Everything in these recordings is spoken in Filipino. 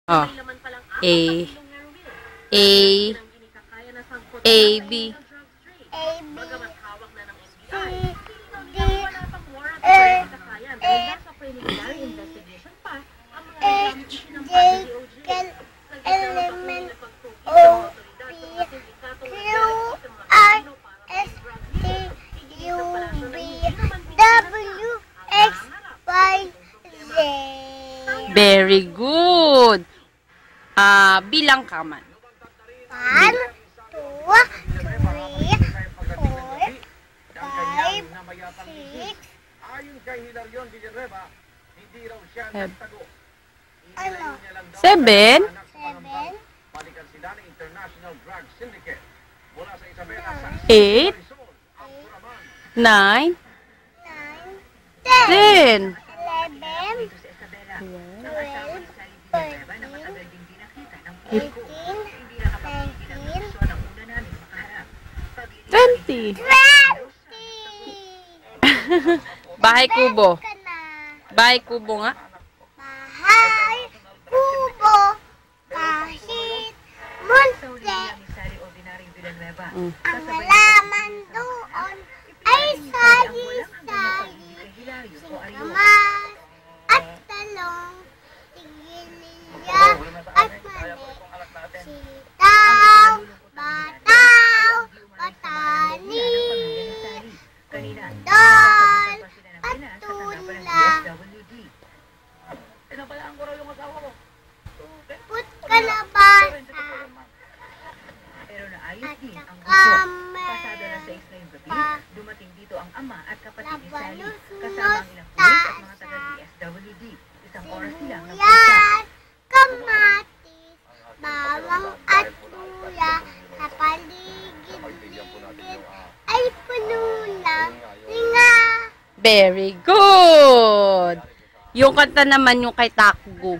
Oh. A. A. A, B. Very good. Bilang ka man. 1, 2, 3, 4, 5, 6, 7. 8. 9. 10. 20. Bahay kubo. Bahay kubo nga. Bahay kubo. Kahit munti. Ang halaman doon ay sari-sari. Singkamas at talong. Tigilya at mani. Sitaw, bataw, patani, dal, patula. Put ka na ba? Dumating dito ang ama at kapatid ni Sally kasama ang ilang pulis at mga taga-DSWD. Isang oras silang Sibuyas, kamatis, bawang at tula sa paligid-ligid ay puno ng linga. Very good. Yung kanta naman yung kay Takbo.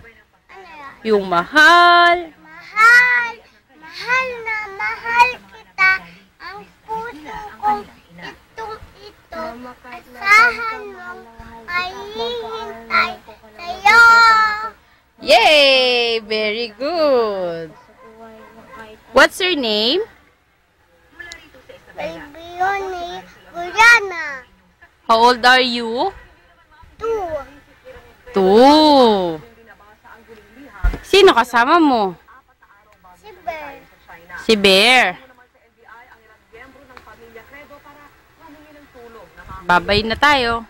Yung mahal. Mahal, mahal na mahal kita. Ang puso kong itong-ito. Asahan mong mahihintay sa'yo. Yay! Very good. What's your name? Baby Yoni, Guyana. How old are you? 2. 2. Sino kasama mo? Si Bear. Si Bear. Babay na tayo.